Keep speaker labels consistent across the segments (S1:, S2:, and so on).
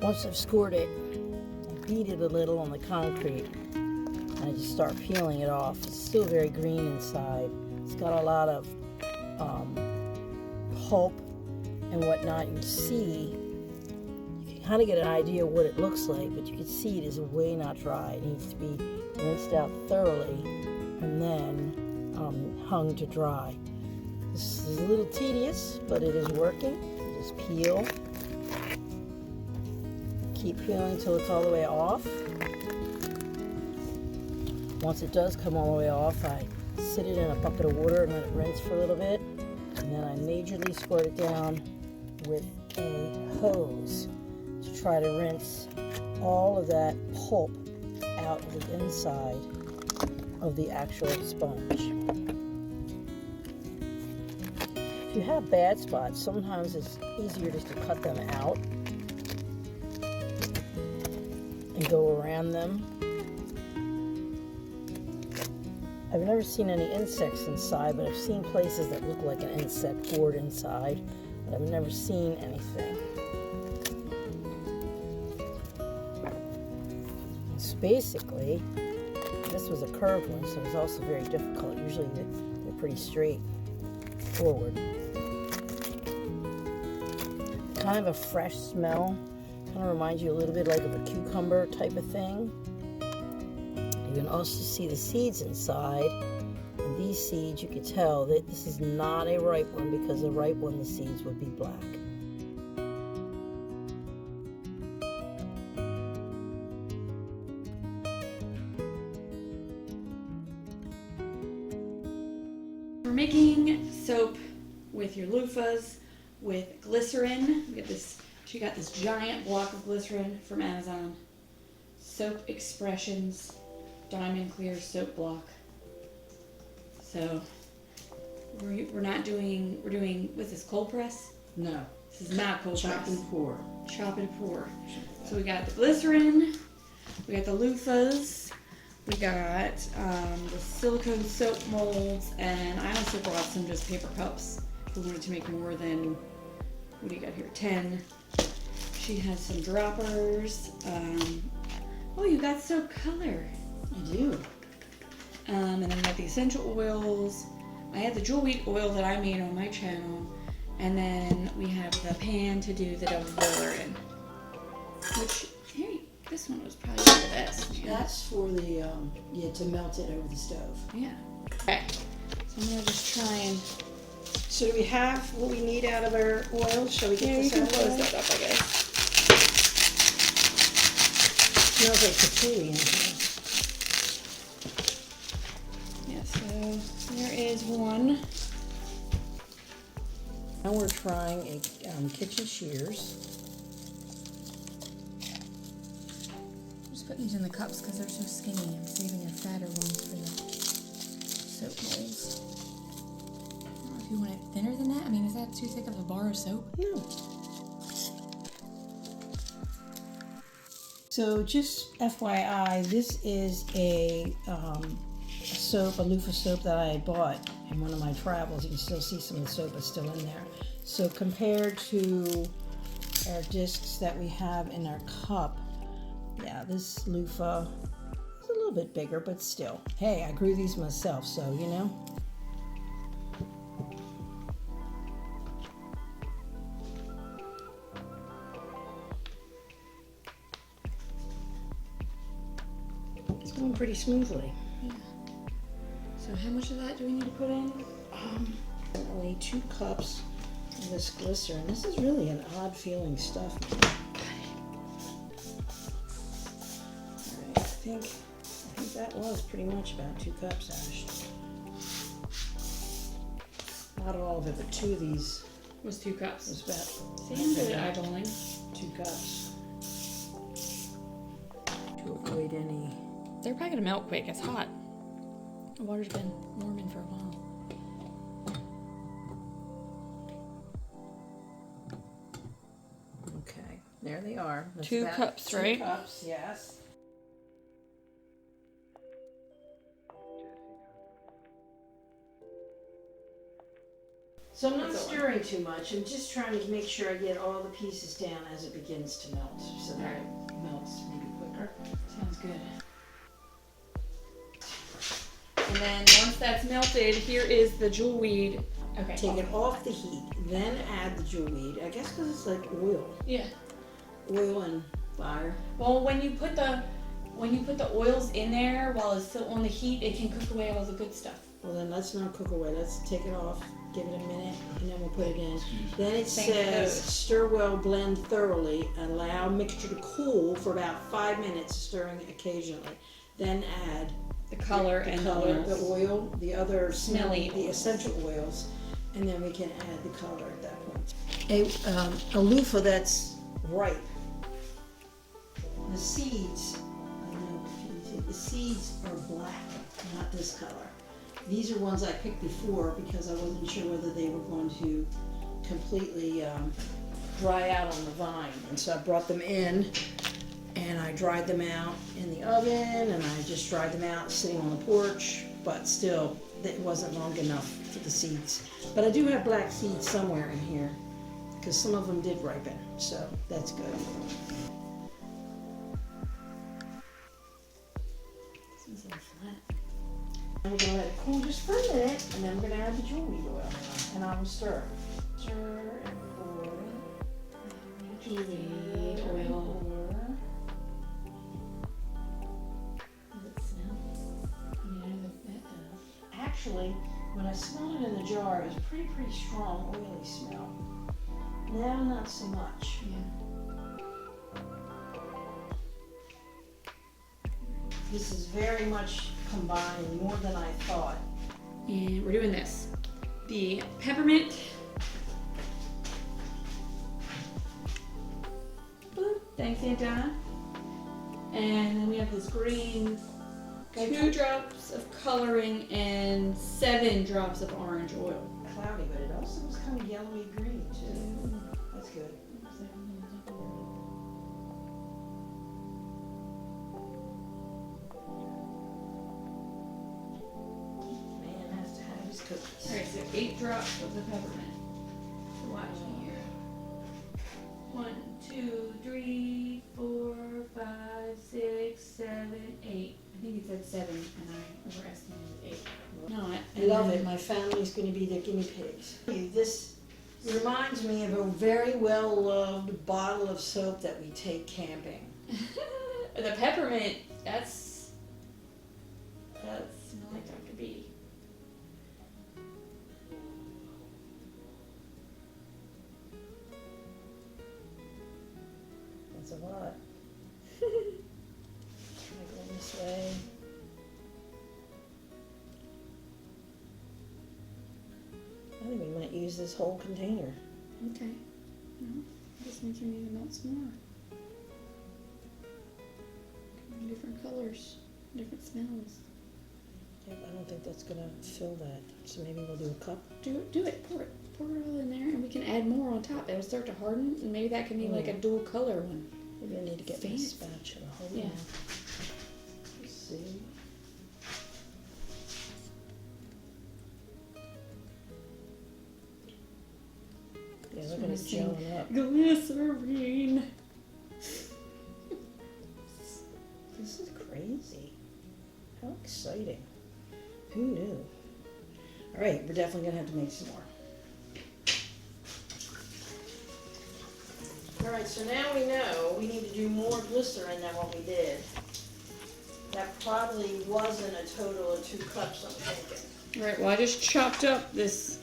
S1: Once I've scored it, I beat it a little on the concrete. And I just start peeling it off. It's still very green inside. It's got a lot of pulp and whatnot. You can see, you can kind of get an idea of what it looks like, but you can see it is way not dry. It needs to be rinsed out thoroughly and then hung to dry. This is a little tedious, but it is working. You just peel. Keep peeling until it's all the way off. Once it does come all the way off, I sit it in a bucket of water and let it rinse for a little bit. And then I majorly squirt it down with a hose to try to rinse all of that pulp out of the inside of the actual sponge. If you have bad spots, sometimes it's easier just to cut them out and go around them. I've never seen any insects inside, but I've seen places that look like an insect gourd inside, but I've never seen anything. So basically, this was a curved one, so it's also very difficult. Usually they're pretty straight forward. Kind of a fresh smell. Kind of reminds you a little bit like of a cucumber type of thing. You can also see the seeds inside, and these seeds, you can tell that this is not a ripe one, because a ripe one, the seeds would be black.
S2: We're making soap with your loofahs with glycerin. We got this. She got this giant block of glycerin from Amazon. Soap Expressions diamond clear soap block. So we're doing what's this, cold press?
S1: No.
S2: This is not cold press.
S1: Chop and pour.
S2: Chop and pour. So we got the glycerin, we got the loofahs, we got the silicone soap molds, and I also brought some just paper cups. We wanted to make more than, what do you got here, 10. She has some droppers. Oh, you got soap color.
S1: I do.
S2: And then I got the essential oils. I had the jewel wheat oil that I made on my channel. And then we have the pan to do the double boiler in. Which, hey, this one was probably the best. Yeah.
S1: That's for the, to melt it over the stove.
S2: Yeah. Okay. So I'm going to just try and...
S1: So do we have what we need out of our oil? Shall we get
S2: Yeah,
S1: this
S2: you can
S1: out?
S2: close that up, I guess.
S1: Smells like patchouli in here.
S2: Yeah, so there is one.
S1: Now we're trying a kitchen shears.
S3: I'm just putting these in the cups because they're so skinny. I'm saving the fatter ones for the soap molds. I don't know if you want it thinner than that. I mean, is that too thick of a bar of soap?
S1: No. So just FYI, this is a soap, a loofah soap that I had bought in one of my travels. You can still see some of the soap is still in there. So compared to our discs that we have in our cup, yeah, this loofah is a little bit bigger, but still. Hey, I grew these myself, so you know. It's going pretty smoothly.
S2: Yeah. So how much of that do we need to put in?
S1: Only 2 cups of this glycerin. This is really an odd feeling stuff. Alright, I think that was pretty much about 2 cups, Ash. Not all of it, but 2 of these
S2: Was 2 cups.
S1: was about
S2: See, I'm good at eyeballing.
S1: 2 cups. To avoid any...
S2: They're probably gonna melt quick. It's hot. The water's been warming for a while.
S1: Okay, there they are. That's
S2: 2
S1: about
S2: cups,
S1: 2
S2: right?
S1: cups, yes. So I'm not
S2: That's all.
S1: stirring too much. I'm just trying to make sure I get all the pieces down as it begins to melt, so that it melts maybe quicker.
S2: Sounds good. And then once that's melted, here is the jewel weed. Okay.
S1: Take it off the heat, then add the jewel weed. I guess because it's like oil.
S2: Yeah.
S1: Oil and fire.
S2: Well, when you put the oils in there while it's still on the heat, it can cook away all the good stuff.
S1: Well, then let's not cook away. Let's take it off, give it a minute, and then we'll put it in. Then it
S2: Same
S1: says
S2: code.
S1: stir well, blend thoroughly, allow mixture to cool for about 5 minutes, stirring occasionally. Then add
S2: The color
S1: the
S2: and
S1: color,
S2: the
S1: the oil, the other
S2: Smelly
S1: the
S2: oils.
S1: essential oils, and then we can add the color at that point. A loofah that's ripe. The seeds, I don't know if you can see, the seeds are black, not this color. These are ones I picked before because I wasn't sure whether they were going to completely dry out on the vine. And so I brought them in and I dried them out in the oven, and I just dried them out sitting on the porch, but still, it wasn't long enough for the seeds. But I do have black seeds somewhere in here because some of them did ripen, so that's good.
S2: This one's a little flat.
S1: And we're gonna let it cool just for a minute, and then we're gonna add the jewel weed oil, and I will stir. Stir and pour.
S2: Jewel weed oil. Does it smell? I mean, I know that does.
S1: Actually, when I smelled it in the jar, it was pretty strong, oily smell. Now, not so much.
S2: Yeah.
S1: This is very much combined, more than I thought.
S2: And we're doing this. The peppermint. Boop. Thanks, Santa. And then we have this green, 2 drops of coloring and 7 drops of orange oil.
S1: Cloudy, but it also was kind of yellowy green too. That's good. Man has to have his cookies.
S2: Alright, so 8 drops of the peppermint. So watch me here. 1, 2, 3, 4, 5, 6, 7, 8. I think it said 7 and I overestimated 8. Not.
S1: I love it. My family's going to be the guinea pigs. This reminds me of a very well-loved bottle of soap that we take camping.
S2: The peppermint, that smells like Dr. B.
S1: That's a lot. Try going this way. I think we might use this whole container.
S2: Okay. Well, this means we need to melt some more. Different colors, different smells.
S1: Yeah, I don't think that's gonna fill that. So maybe we'll do a cup.
S2: Do it. Pour it all in there, and we can add more on top. It'll start to harden, and maybe that can be like a dual color one.
S1: Maybe I need to get my
S2: Fancy.
S1: spatula. Hold
S2: Yeah.
S1: on. Let's see. Yeah, look at it gelling up.
S2: Glycerin.
S1: This is crazy. How exciting. Who knew? All right, we're definitely gonna have to make some more. All right, so now we know we need to do more glycerin than what we did. That probably wasn't a total of 2 cups, I'm thinking.
S2: Right. Well, I just chopped up this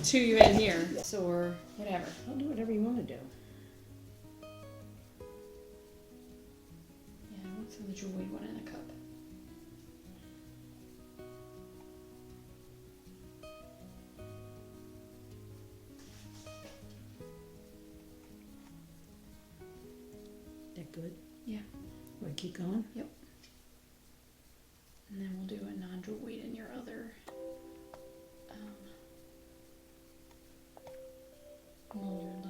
S2: 2 you had here, so or whatever.
S1: I'll do whatever you want to do.
S2: Yeah, let's throw the jewel weed one in a cup.
S1: That good?
S2: Yeah.
S1: Want to keep going?
S2: Yep. And then we'll do a non-jewel weed in your other mold.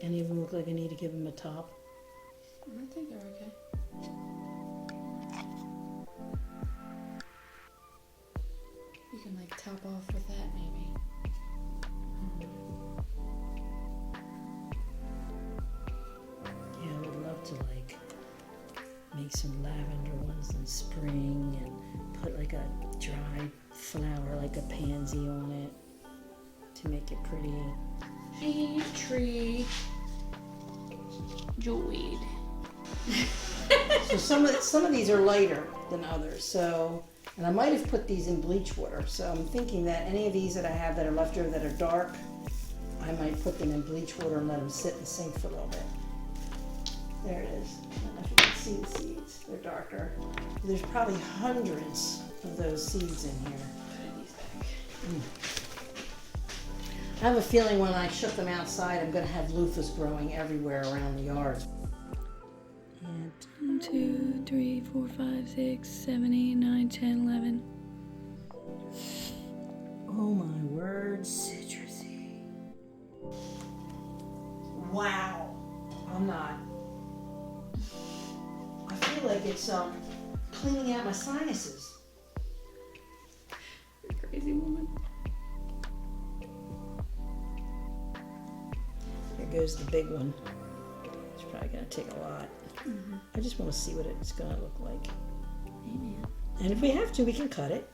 S1: Any of them look like I need to give them a top?
S2: I think they're okay. can like top off with that maybe.
S1: Yeah, I would love to like make some lavender ones in spring and put like a dried flower, like a pansy on it to make it pretty.
S2: Tea tree jewelweed.
S1: So some of these are lighter than others. So, and I might have put these in bleach water. So I'm thinking that any of these that I have that are left over that are dark, I might put them in bleach water and let them sit in the sink for a little bit. There it is. I don't know if you can see the seeds. They're darker. There's probably hundreds of those seeds in here. I have a feeling when I shut them outside, I'm going to have loofahs growing everywhere around the yard. And
S2: 1, 2, 3, 4, 5, 6, 7, 8, 9, 10, 11.
S1: oh my word, citrusy. Wow. I'm not. I feel like it's cleaning out my sinuses.
S2: You're a crazy woman.
S1: Here goes the big one. It's probably gonna take a lot. I just want to see what it's gonna look like.
S2: Amen.
S1: And if we have to, we can cut it.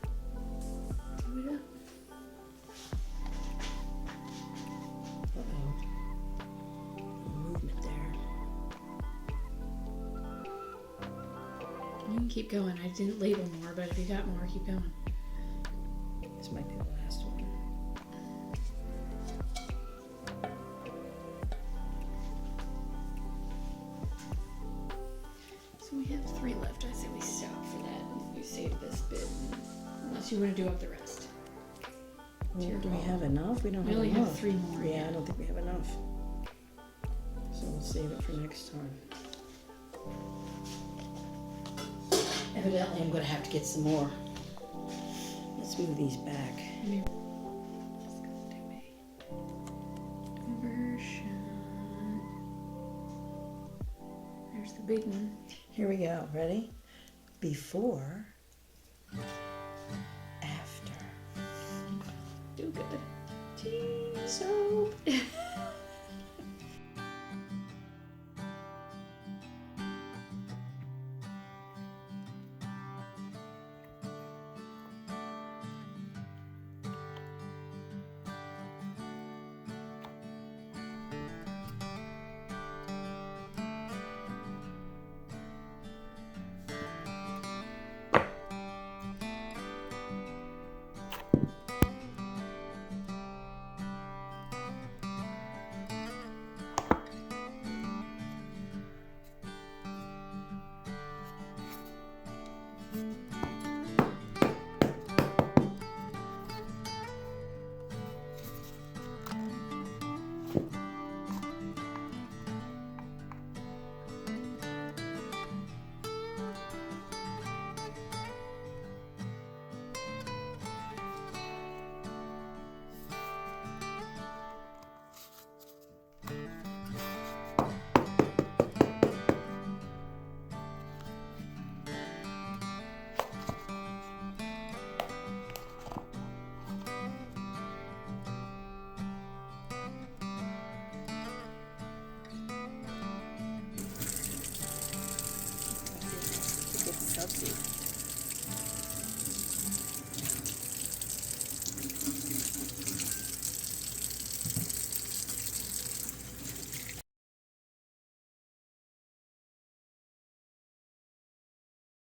S2: Do it up.
S1: Uh-oh. Movement there.
S2: You can keep going. I didn't label more, but if you got more, keep going.
S1: This might be the last one.
S2: So we have 3 left. I say we stop for that and we save this bit. Unless you want to do up the rest.
S1: Well, do we have enough? We don't
S2: We
S1: have
S2: only
S1: enough.
S2: have 3 more.
S1: Yeah, I don't think we have enough. So we'll save it for next time. Evidently, I'm going to have to get some more. Let's move these back.
S2: Just gonna do a overshot. There's the big one.
S1: Here we go. Ready? Before, after.
S2: Do good.
S1: Tea soap.